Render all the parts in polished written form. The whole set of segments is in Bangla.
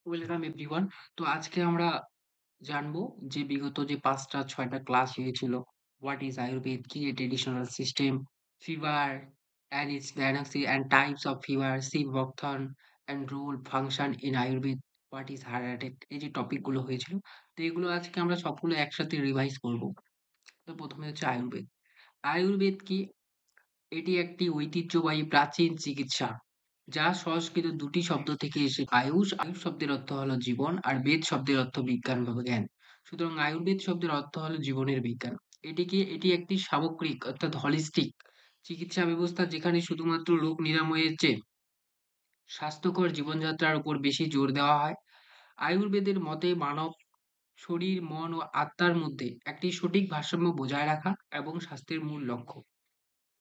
Welcome everyone. তো আজকে আমরা জানবো যে বিগত যে ৫টা ৬টা ক্লাস হয়েছিল, হোয়াট ইজ আয়ুর্বেদ, কি a traditional system, fever and its diagnosis and types of fever, সিবরকথন and role function in Ayurveda, what is heart attack, এই যে টপিকগুলো হয়েছিল। তো এগুলো আজকে আমরা সবগুলো একসাথে রিভাইজ করব। তো ১ম এ হচ্ছে আয়ুর্বেদ। আয়ুর্বেদ কি? এটি একটি ঐতিহ্যবাহী প্রাচীন চিকিৎসা যা সংস্কৃত দুটি শব্দ থেকে এসেছে। আয়ুষ শব্দের অর্থ হলো জীবন আর বেদ শব্দের অর্থ বিজ্ঞান বা জ্ঞান। সুতরাং আয়ুর্বেদ শব্দের অর্থ হলো জীবনের বিজ্ঞান। এটি একটি সামগ্রিক অর্থাৎ হলিস্টিক চিকিৎসা ব্যবস্থা যেখানে শুধুমাত্র রোগ নিরাময়ের চেয়ে স্বাস্থ্যকর জীবনযাত্রার উপর বেশি জোর দেওয়া হয়। আয়ুর্বেদের মতে মানব শরীর, মন ও আত্মার মধ্যে একটি সঠিক ভারসাম্য বজায় রাখা এবং স্বাস্থ্যের মূল লক্ষ্য।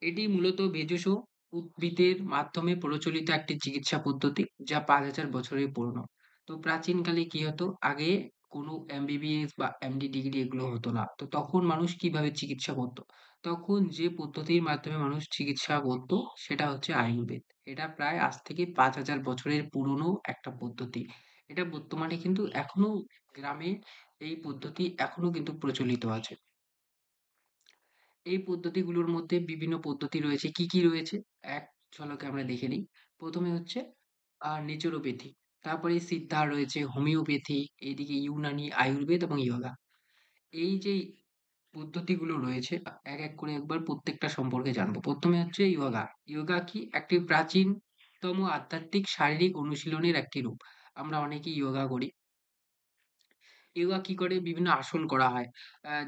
এটি মূলত ভেষজ উদ্ভিদের মাধ্যমে প্রচলিত একটি চিকিৎসা পদ্ধতি যা ৫,০০০ বছরের পুরনো। তো প্রাচীনকালে কি হতো? আগে কোনো এমবিবিএস বা এমডি ডিগ্রি এগুলো হতো না। তো তখন মানুষ কিভাবে চিকিৎসা করত? তখন যে পদ্ধতির মাধ্যমে মানুষ চিকিৎসা করত সেটা হচ্ছে আয়ুর্বেদ। এটা প্রায় আজ থেকে ৫,০০০ বছরের পুরনো একটা পদ্ধতি। এটা বর্তমানে কিন্তু এখনো গ্রামে এই পদ্ধতি এখনো কিন্তু প্রচলিত আছে। এই পদ্ধতিগুলোর মধ্যে বিভিন্ন পদ্ধতি রয়েছে। কি, কি রয়েছে? এক ঝলকে আমরা দেখে নিই। ১ম এ হচ্ছে নেচুরোপ্যাথি। তারপরে সিদ্ধা রয়েছে, হোমিওপ্যাথি, এদিকে ইউনানি, আয়ুর্বেদ এবং ইয়োগা। এই যে পদ্ধতিগুলো রয়েছে এক করে একবার প্রত্যেকটা সম্পর্কে জানবো। ১ম এ হচ্ছে ইয়োগা। ইয়োগা কি? একটি প্রাচীনতম আধ্যাত্মিক শারীরিক অনুশীলনের একটি রূপ। আমরা অনেকেই ইয়োগা করি। ইয়োগা কি করে? বিভিন্ন আসন করা হয়।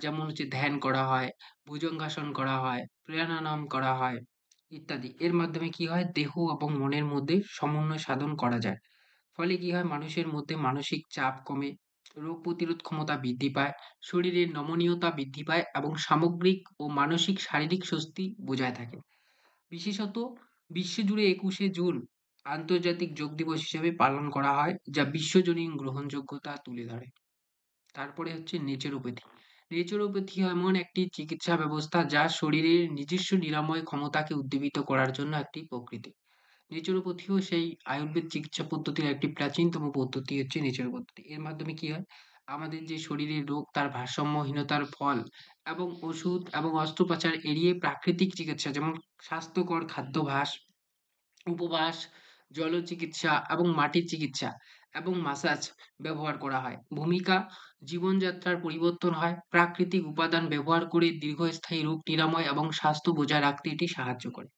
যেমন হচ্ছে ধ্যান করা হয়, ভুজঙ্গাসন করা হয়, প্রাণায়াম করা হয় ইত্যাদি। এর মাধ্যমে কি হয়? দেহ এবং মনের মধ্যে সমন্বয় সাধন করা যায়। ফলে কি হয়? মানুষের মধ্যে মানসিক চাপ কমে, রোগ প্রতিরোধ ক্ষমতা বৃদ্ধি পায়, শরীরের নমনীয়তা বৃদ্ধি পায় এবং সামগ্রিক ও মানসিক শারীরিক স্বস্তি বজায় থাকে। বিশেষত বিশ্বজুড়ে ২১শে জুন আন্তর্জাতিক যোগ দিবস হিসেবে পালন করা হয়, যা বিশ্বজনীন গ্রহণযোগ্যতা তুলে ধরে। তারপরে হচ্ছে নেচারোপ্যাথি। নেচারোপ্যাথি এমন একটি চিকিৎসা ব্যবস্থা যা শরীরের নিজস্ব নিরাময় ক্ষমতাকে উদ্দীবিত করার জন্য একটি প্রকৃতি। নেচারোপ্যাথিও সেই আয়ুর্বেদ চিকিৎসা পদ্ধতির একটি প্রাচীনতম পদ্ধতি হচ্ছে নেচারোপ্যাথি। এর মাধ্যমে কি হয়? আমাদের যে শরীরের রোগ তার ভারসাম্যহীনতার ফল এবং ওষুধ এবং অস্ত্রোপচার এড়িয়ে প্রাকৃতিক চিকিৎসা যেমন স্বাস্থ্যকর খাদ্যাভ্যাস, উপবাস, জলচিকিৎসা এবং মাটির চিকিৎসা এবং মাসাজ ব্যবহার করা হয়। ভূমিকা: জীবনযাত্রার পরিবর্তন হয়। প্রাকৃতিক উপাদান ব্যবহার করে দীর্ঘস্থায়ী রোগ নিরাময় এবং স্বাস্থ্য বজায় রাখতে এটি সাহায্য করে।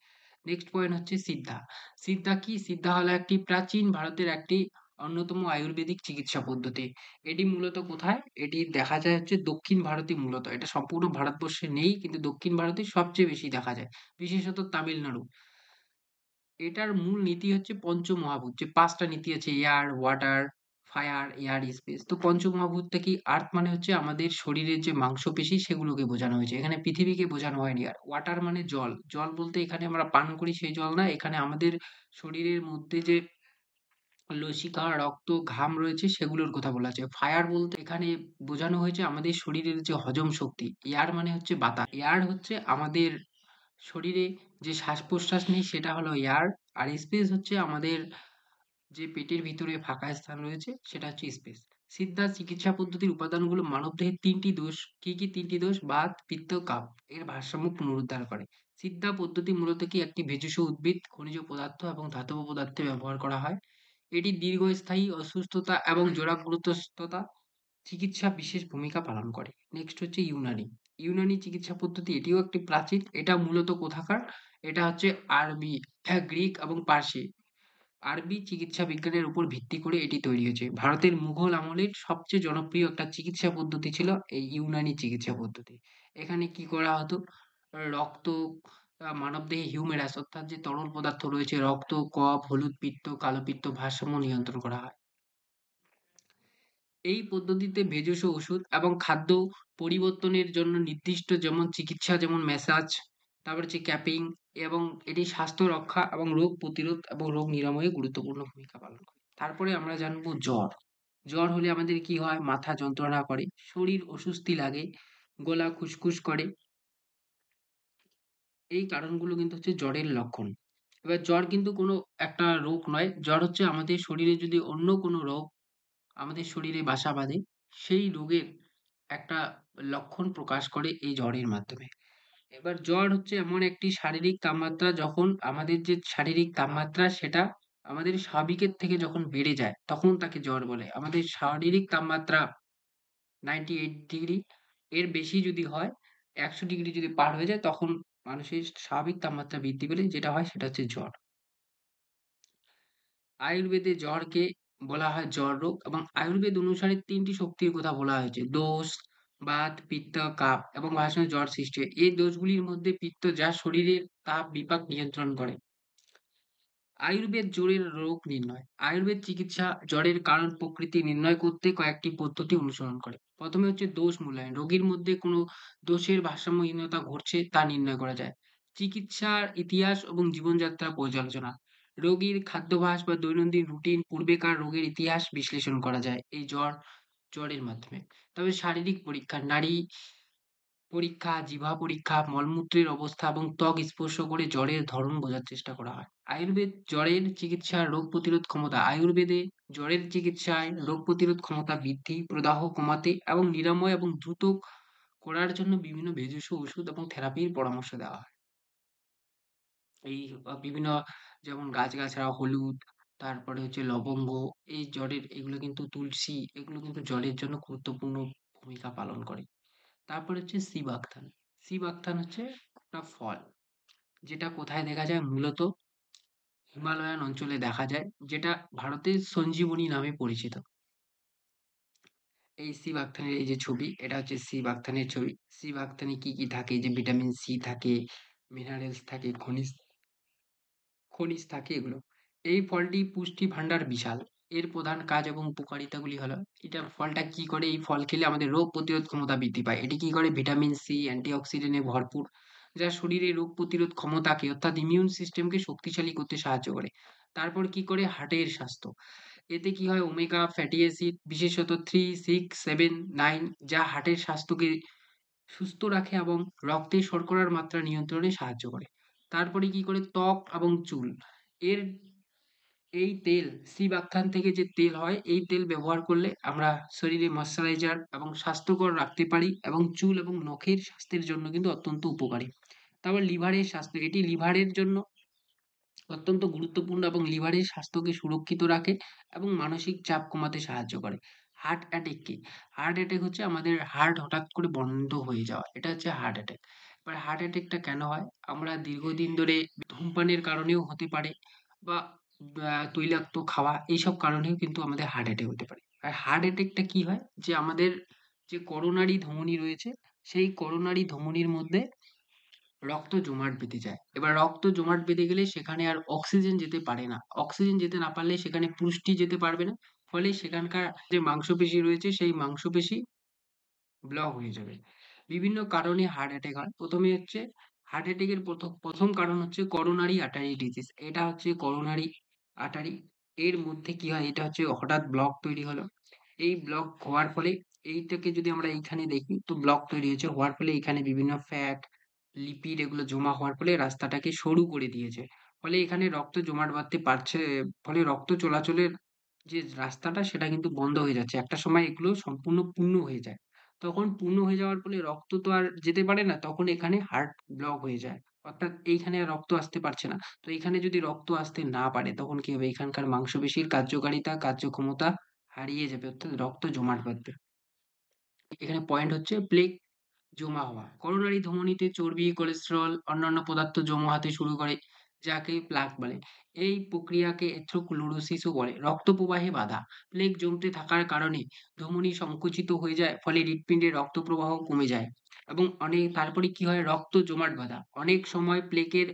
নেক্সট পয়েন্ট হচ্ছে সিদ্ধা। সিদ্ধা কি? সিদ্ধা হলো একটি প্রাচীন ভারতের একটি অন্যতম আয়ুর্বেদিক চিকিৎসা পদ্ধতি। এটি মূলত কোথায়? এটি দেখা যায় হচ্ছে দক্ষিণ ভারতে মূলত। এটা সম্পূর্ণ ভারতবর্ষে নেই কিন্তু দক্ষিণ ভারতে সবচেয়ে বেশি দেখা যায়। বিশেষত তামিলনাড়ু। এটার মূল নীতি হচ্ছে পঞ্চমহাভূত। যে ৫ টা নীতি আছে air, water, fire, air, space. তো পঞ্চমহাভূতটা কি? আর্থ মানে হচ্ছে আমাদের শরীরের যে মাংসপেশি সেগুলোকে বোঝানো হয়েছে। এখানে পৃথিবীকে বোঝানো হয়নি। আর ওয়াটার মানে জল। জল বলতে এখানে আমরা পান করি সেই জল না। এখানে আমাদের শরীরের মধ্যে যে লসিকা, রক্ত, ঘাম রয়েছে সেগুলোর কথা বলা হয়েছে। ফায়ার বলতে এখানে বোঝানো হয়েছে আমাদের শরীরের যে হজম শক্তি। এয়ার মানে হচ্ছে বাতাস। এয়ার হচ্ছে আমাদের শরীরে যে শ্বাস-প্রশ্বাস নেই সেটা হলো এয়ার। আর স্পেস হচ্ছে আমাদের যে পেটের ভিতরে ফাঁকা স্থান রয়েছে সেটা হচ্ছে স্পেস। সিদ্ধা চিকিৎসা পদ্ধতির উপাদানগুলো মানবদেহের ৩ টি দোষ। কি, কি ৩ টি দোষ? বাত, পিত্ত, কাফ এর ভারসাম্য পুনরুদ্ধার করে। সিদ্ধা পদ্ধতি মূলত কি? একটি ভেষজ উদ্ভিদ, খনিজ পদার্থ এবং ধাতব পদার্থে ব্যবহার করা হয়। এটি দীর্ঘস্থায়ী অসুস্থতা এবং জরাগ্রস্ততা চিকিৎসা বিশেষ ভূমিকা পালন করে। নেক্সট হচ্ছে ইউনানি। ইউনানি চিকিৎসা পদ্ধতি এটিও একটি প্রাচীন। এটা মূলত কোথাকার? এটা হচ্ছে আরবি, গ্রিক এবং পারসি। আরবি চিকিৎসা বিজ্ঞানের উপর ভিত্তি করে এটি তৈরি হয়েছে। ভারতের মুঘল আমলের সবচেয়ে জনপ্রিয় একটা চিকিৎসা পদ্ধতি ছিল এই ইউনানি চিকিৎসা পদ্ধতি। এখানে কি করা হতো? রক্ত মানবদেহে হিউমেরাস অর্থাৎ যে তরল পদার্থ রয়েছে রক্ত, কফ, হলুদ পিত্ত, কালো পিত্ত ভারসাম্য নিয়ন্ত্রণ করা হয়। এই পদ্ধতিতে ভেষজ ওষুধ এবং খাদ্য পরিবর্তনের জন্য নির্দিষ্ট যেমন চিকিৎসা যেমন ম্যাসাজ, তারপর হচ্ছে ক্যাপিং এবং এটি স্বাস্থ্য রক্ষা এবং রোগ প্রতিরোধ এবং রোগ নিরাময়ে গুরুত্বপূর্ণ ভূমিকা পালন করে। তারপরে আমরা জানবো জ্বর। জ্বর হলে আমাদের কি হয়? মাথা যন্ত্রণা করে, শরীর অস্বস্তি লাগে, গলা খুসখুস করে। এই কারণগুলো কিন্তু হচ্ছে জ্বরের লক্ষণ। এবার জ্বর কিন্তু কোনো একটা রোগ নয়। জ্বর হচ্ছে আমাদের শরীরে যদি অন্য কোনো রোগ আমাদের শরীরে বাসা বাঁধে, সেই রোগের একটা লক্ষণ প্রকাশ করে এই জ্বরের মাধ্যমে। এবার জ্বর হচ্ছে এমন একটি শারীরিক তাপমাত্রা, যখন আমাদের যে শারীরিক তাপমাত্রা সেটা আমাদের স্বাভাবিকের থেকে যখন বেড়ে যায় তখন তাকে জ্বর বলে। আমাদের শারীরিক তাপমাত্রা 98 ডিগ্রি এর বেশি যদি হয়, 100 ডিগ্রি যদি পার হয়ে যায় তখন মানুষের স্বাভাবিক তাপমাত্রা বৃদ্ধি পেলে যেটা হয় সেটা হচ্ছে জ্বর। আয়ুর্বেদে জ্বরকে বলা হয় জ্বর রোগ, এবং আয়ুর্বেদ অনুসারে ৩টি শক্তির কথা বলা হয়েছে: দোষ, বাত, পিত্ত, কাপ, এবং ভাষণে জ্বর সৃষ্টি হয়। এই দোষগুলির মধ্যে পিত্ত, যা শরীরের তাপ বিপাক নিয়ন্ত্রণ করে। আয়ুর্বেদ জ্বরের রোগ নির্ণয়। আয়ুর্বেদ চিকিৎসা জ্বরের কারণ প্রকৃতি নির্ণয় করতে কয়েকটি পদ্ধতি অনুসরণ করে। প্রথমে হচ্ছে দোষ মূল্যায়ন। রোগীর মধ্যে কোনো দোষের ভারসাম্যহীনতা ঘটছে তা নির্ণয় করা যায়। চিকিৎসার ইতিহাস এবং জীবনযাত্রা পর্যালোচনা। রোগীর খাদ্যাভ্যাস বা দৈনন্দিন রুটিন, পূর্বেকার রোগের ইতিহাস বিশ্লেষণ করা যায় এই জ্বরের মাধ্যমে। তবে শারীরিক পরীক্ষা, নাড়ি পরীক্ষা, জিহ্বা পরীক্ষা, মলমূত্রের অবস্থা এবং ত্বক স্পর্শ করে জ্বরের ধরন বোঝার চেষ্টা করা হয়। আয়ুর্বেদ জ্বরের চিকিৎসা, রোগ প্রতিরোধ ক্ষমতা। আয়ুর্বেদে জ্বরের চিকিৎসায় রোগ প্রতিরোধ ক্ষমতা বৃদ্ধি, প্রদাহ কমাতে এবং নিরাময় এবং দ্রুত করার জন্য বিভিন্ন ভেষজ ওষুধ এবং থেরাপির পরামর্শ দেওয়া হয়। এই বিভিন্ন, যেমন গাছগাছড়া, হলুদ, তারপরে হচ্ছে লবঙ্গ, এই জ্বরের এগুলো কিন্তু তুলসী, এগুলো কিন্তু জ্বরের জন্য গুরুত্বপূর্ণ ভূমিকা পালন করে। তারপরে হচ্ছে সিবাকথান। সিবাকথান হচ্ছে একটা ফল, যেটা কোথায় দেখা যায়? মূলত হিমালয়ান অঞ্চলে দেখা যায়, যেটা ভারতের সঞ্জীবনী নামে পরিচিত। এই সিবাকথানের এই যে ছবি, এটা হচ্ছে সিবাকথানের ছবি। সিবাকথানে কি, কি থাকে? যে ভিটামিন সি থাকে, মিনারেলস থাকে, খনিজ থাকে এগুলো। এই ফলটি পুষ্টি ভান্ডার বিশাল। এর প্রধান কাজ এবং উপকারিতাগুলি হলো, এটা ফলটা কি করে? এই ফল খেলে আমাদের রোগ প্রতিরোধ ক্ষমতা বৃদ্ধি পায়। এটি কি করে? ভিটামিন সি, অ্যান্টিঅক্সিডেন্টে ভরপুর, যা শরীরে রোগ প্রতিরোধ ক্ষমতাকে অর্থাৎ ইমিউন সিস্টেমকে শক্তিশালী করতে সাহায্য করে। তারপর কি করে? হার্টের স্বাস্থ্য। এতে কি হয়? ওমেগা ফ্যাটি অ্যাসিড, বিশেষত 3, 6, 7, 9, যা হার্টের স্বাস্থ্যকে সুস্থ রাখে এবং রক্তে শর্করার মাত্রা নিয়ন্ত্রণে সাহায্য করে। তারপরে কি করে? ত্বক এবং চুল। এর এই তেল, সিবাকথান থেকে যে তেল হয়, এই তেল ব্যবহার করলে আমরা শরীরে ময়েশ্চারাইজার এবং স্বাস্থ্যকর রাখতে পারি, এবং চুল এবং নখের স্বাস্থ্যের জন্য কিন্তু অত্যন্ত উপকারী। তারপর লিভারের স্বাস্থ্য। এটি লিভারের জন্য অত্যন্ত গুরুত্বপূর্ণ এবং লিভারের স্বাস্থ্যকে সুরক্ষিত রাখে এবং মানসিক চাপ কমাতে সাহায্য করে। হার্ট অ্যাটাক কি? হার্ট অ্যাটাক হচ্ছে আমাদের হার্ট হঠাৎ করে বন্ধ হয়ে যাওয়া। এটা হচ্ছে হার্ট অ্যাটাক। এবার হার্ট অ্যাটাকটা কেন হয়? আমরা দীর্ঘদিন ধরে ধূমপানের কারণেও হতে পারে, বা তৈলাক্ত খাওয়া, এইসব কারণেও কিন্তু আমাদের হার্ট অ্যাটাক হতে পারে। আর হার্ট অ্যাটাকটা কি হয়? যে আমাদের যে করোনারি ধমনী রয়েছে, সেই করোনারি ধমনীর মধ্যে রক্ত জমাট বেঁধে যায়। এবার রক্ত জমাট বেঁধে গেলে সেখানে আর অক্সিজেন যেতে পারে না। অক্সিজেন যেতে না পারলে সেখানে পুষ্টি যেতে পারবে না। ফলে সেখানকার যে মাংসপেশি রয়েছে সেই মাংসপেশি ব্লক হয়ে যাবে। বিভিন্ন কারণে হার্ট অ্যাটাক হয়। ১ম এ হচ্ছে হার্ট অ্যাটাকের ১ম কারণ হচ্ছে করোনারি আর্টারি ডিজিজ। এটা হচ্ছে করোনারি আর্টারি। এর মধ্যে কি হয়? এটা হচ্ছে হঠাৎ ব্লক তৈরি হলো। এই ব্লক হওয়ার ফলে, এইটাকে যদি আমরা এইখানে দেখি, তো ব্লক তৈরি হয়েছে, হওয়ার ফলে এখানে বিভিন্ন ফ্যাট, লিপিড এগুলো জমা হওয়ার ফলে রাস্তাটাকে সরু করে দিয়েছে। ফলে এখানে রক্ত জমাট বাঁধতে পারছে, ফলে রক্ত চলাচলের যে রাস্তাটা সেটা কিন্তু বন্ধ হয়ে যাচ্ছে। একটা সময় এগুলো সম্পূর্ণ পূর্ণ হয়ে যায়। তখন পূর্ণ হয়ে যাওয়ার ফলে রক্ত তো আর যেতে পারে না। তখন এখানে হার্ট ব্লক হয়ে যায়। অর্থাৎ এইখানে আর রক্ত আসতে পারছে না। তো এখানে যদি রক্ত আসতে না পারে তখন কি হবে? এখানকার মাংসপেশির কার্যকারিতা, কার্যক্ষমতা হারিয়ে যাবে। অর্থাৎ রক্ত জমাট বাঁধবে। এখানে পয়েন্ট হচ্ছে প্লেক জমা হওয়া। করোনারি ধমনীতে চর্বি, কোলেস্টেরল, অন্যান্য পদার্থ জমা হতে শুরু করে, যাকে প্লাক বলে। এই প্রক্রিয়াকে এথ্রোক্লুরোসিসও বলে। রক্ত প্রবাহে বাধা। প্লেক জমতে থাকার কারণে ধমনী সংকুচিত হয়ে যায়, ফলে হৃৎপিণ্ডে রক্ত প্রবাহ কমে যায়। এবং তারপরে কি হয়? রক্ত জমাট বাঁধা। অনেক সময় প্লেকের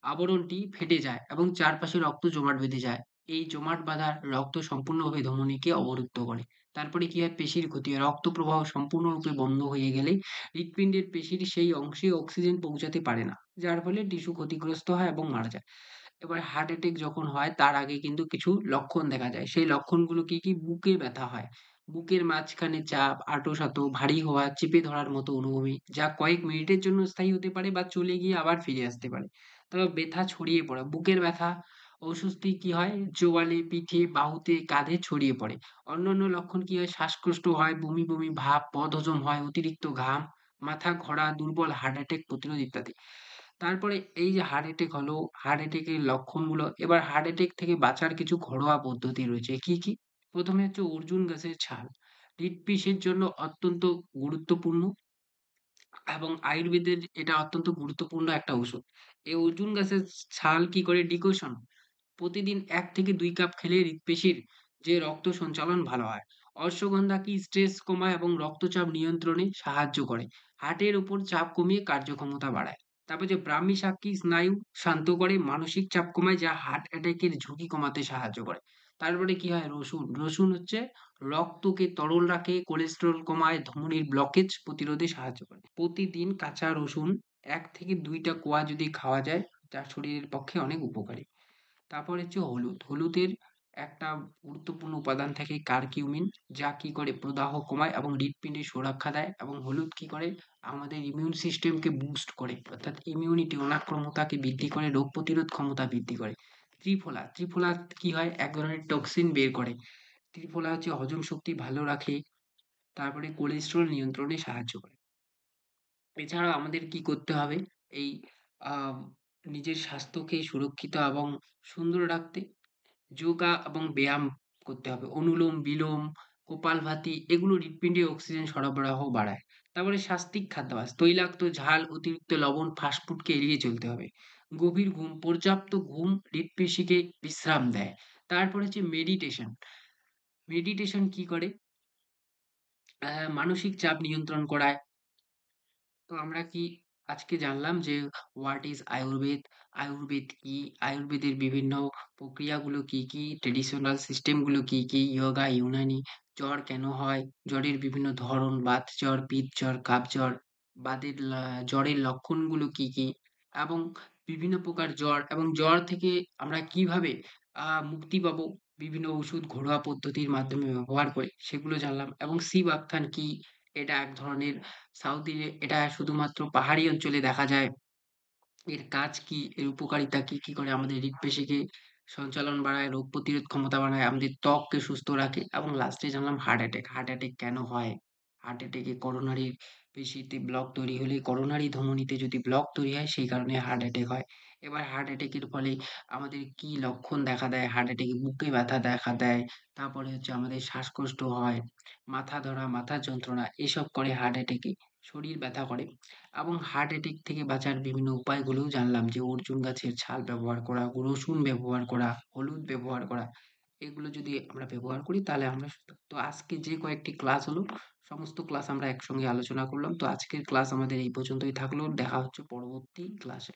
আবরণটি ফেটে যায় এবং চারপাশে রক্ত জমাট বেঁধে যায়। এই জমাট বাঁধা রক্ত সম্পূর্ণভাবে ধমনীকে অবরুদ্ধ করে। তারপরে কি হয়? পেশির ক্ষতি হয়। রক্ত প্রবাহ সম্পূর্ণরূপে বন্ধ হয়ে গেলে হৃৎপিণ্ডের পেশির সেই অংশে অক্সিজেন পৌঁছাতে পারে না, যার ফলে টিস্যু ক্ষতিগ্রস্ত হয় এবং মারা যায়। এবার হার্ট অ্যাটাক যখন হয় তার আগে কিন্তু কিছু লক্ষণ দেখা যায়। সেই লক্ষণগুলো কি, কি? বুকে ব্যথা হয়, বুকের মাঝখানে চাপ, আঁটো-সাঁটো, ভারী হওয়া, চেপে ধরার মতো অনুভূতি, যা কয়েক মিনিটের জন্য স্থায়ী হতে পারে বা চলে গিয়ে আবার ফিরে আসতে পারে। তারপর ব্যথা ছড়িয়ে পড়া, বুকের ব্যথা অস্বস্তি কি হয়? জোয়ালে, পিঠে, বাহুতে, কাঁধে ছড়িয়ে পড়ে। অন্যান্য লক্ষণ কি হয়? শ্বাসকষ্ট হয়, বমি, বমি ভাব, বদহজম হয়, অতিরিক্ত ঘাম, মাথা ঘোরা, দুর্বল, হার্ট অ্যাটাক প্রতিরোধ ইত্যাদি। তারপরে এই যে হার্ট অ্যাটাক হলো, হার্ট অ্যাটাকের লক্ষণগুলো, এবার হার্ট অ্যাটাক থেকে বাঁচার কিছু ঘরোয়া পদ্ধতি রয়েছে। কি, কি? ১ম এ হচ্ছে অর্জুন গাছের ছাল। হৃদপিসের জন্য অত্যন্ত গুরুত্বপূর্ণ এবং আয়ুর্বেদের এটা অত্যন্ত গুরুত্বপূর্ণ একটা ওষুধ। এই অর্জুন গাছের ছাল কি করে? ডিকশন প্রতিদিন ১ থেকে ২ কাপ খেলে হৃৎপেশির যে রক্ত সঞ্চালন ভালো হয়। অশ্বগন্ধা কি স্ট্রেস কমায় এবং রক্তচাপ নিয়ন্ত্রণে সাহায্য করে। হার্টের উপর চাপ কমিয়ে কার্যক্ষমতা বাড়ায়। তারপর যে ব্রাহ্মী শাক কি স্নায়ু শান্ত করে, মানসিক চাপ কমায় যা হার্ট অ্যাটাকের ঝুঁকি কমাতে সাহায্য করে। তারপরে কি হয়? রসুন। রসুন হচ্ছে রক্তকে তরল রাখে, কোলেস্টেরল কমায়, ধমনির ব্লকেজ প্রতিরোধে সাহায্য করে। প্রতিদিন কাঁচা রসুন ১ থেকে ২ টা কোয়া যদি খাওয়া যায়, যা শরীরের পক্ষে অনেক উপকারী। তারপর হচ্ছে হলুদ। হলুদের একটা গুরুত্বপূর্ণ উপাদান থাকে কারকিউমিন, যা কি করে? প্রদাহ কমায় এবং হৃৎপিণ্ডের সুরক্ষা দেয় এবং হলুদ কি করে? আমাদের ইমিউন সিস্টেমকে বুস্ট করে। অর্থাৎ ইমিউনিটি অনাক্রম্যতাকে বৃদ্ধি করে, রোগ প্রতিরোধ ক্ষমতা বৃদ্ধি করে। ত্রিফলা, ত্রিফলা কি হয়? এক ধরনের টক্সিন বের করে। ত্রিফলা হচ্ছে হজম শক্তি ভালো রাখে, তারপরে কোলেস্টেরল নিয়ন্ত্রণে সাহায্য করে। এছাড়াও আমাদের কি করতে হবে? এই আম নিজের স্বাস্থ্যকে সুরক্ষিত এবং সুন্দর রাখতে যোগা এবং ব্যায়াম করতে হবে। অনুলোম, বিলোম, কপালভাতি এগুলো হৃৎপিণ্ডে অক্সিজেন সরবরাহ বাড়ায়। তারপরে সাত্ত্বিক খাদ্যাভ্যাস, তৈলাক্ত, ঝাল, অতিরিক্ত লবণ, ফাস্ট ফুডকে এড়িয়ে চলতে হবে। গভীর ঘুম, পর্যাপ্ত ঘুম হৃৎপেশিকে বিশ্রাম দেয়। তারপরে হচ্ছে মেডিটেশন। মেডিটেশন কি করে? মানসিক চাপ নিয়ন্ত্রণ করায়। তো আমরা কি আজকে জানলাম যে হোয়াট ইজ আয়ুর্বেদ, আয়ুর্বেদ কি, আয়ুর্বেদের বিভিন্ন প্রক্রিয়াগুলো কি, কি ট্র্যাডিশনাল সিস্টেম গুলো কি, কি ইয়োগা, ইউনানি, জ্বর কেন হয়, জ্বরের বিভিন্ন ধরন, বাত জ্বর, পিত্ত জ্বর, কাফ জ্বর, জ্বরের লক্ষণগুলো কি, কি এবং বিভিন্ন প্রকার জ্বর এবং জ্বর থেকে আমরা কিভাবে মুক্তি পাবো বিভিন্ন ওষুধ ঘরোয়া পদ্ধতির মাধ্যমে ব্যবহার করে সেগুলো জানলাম এবং সি বাকথান কি? এটা এক ধরনের এটা শুধুমাত্র পাহাড়ি অঞ্চলে দেখা যায়। এর কাজ কি? এর উপকারিতা কি? কি করে আমাদের হৃদপেশিকে সঞ্চালন বাড়ায়, রোগ প্রতিরোধ ক্ষমতা বাড়ায়, আমাদের ত্বককে সুস্থ রাখে এবং লাস্টে জানলাম হার্ট অ্যাটাক। হার্ট অ্যাটাক কেন হয়? হার্ট অ্যাটাকে করোনারির পেশিতে ব্লক তৈরি হলে করোনারি ধমনীতে যদি ব্লক তৈরি হয় সেই কারণে হার্ট অ্যাটাক হয়। এবার হার্ট অ্যাটাকের ফলে আমাদের কি লক্ষণ দেখা দেয়? হার্ট অ্যাটাকে বুকে ব্যথা দেখা দেয়। তারপরে হচ্ছে আমাদের শ্বাসকষ্ট হয়, মাথা ধরা, মাথা যন্ত্রণা এসব করে হার্ট অ্যাটাকে। শরীর ব্যথা করে। এবং হার্ট অ্যাটাক থেকে বাঁচার বিভিন্ন উপায়গুলোও জানলাম যে অর্জুন গাছের ছাল ব্যবহার করা, রসুন ব্যবহার করা, হলুদ ব্যবহার করা। এগুলো যদি আমরা ব্যবহার করি তাহলে আমরা তো আজকে যে কয়েকটি ক্লাস হলো, সমস্ত ক্লাস আমরা একসঙ্গে আলোচনা করলাম। তো আজকের ক্লাস আমাদের এই পর্যন্তই থাকলো। দেখা হচ্ছে পরবর্তী ক্লাসে।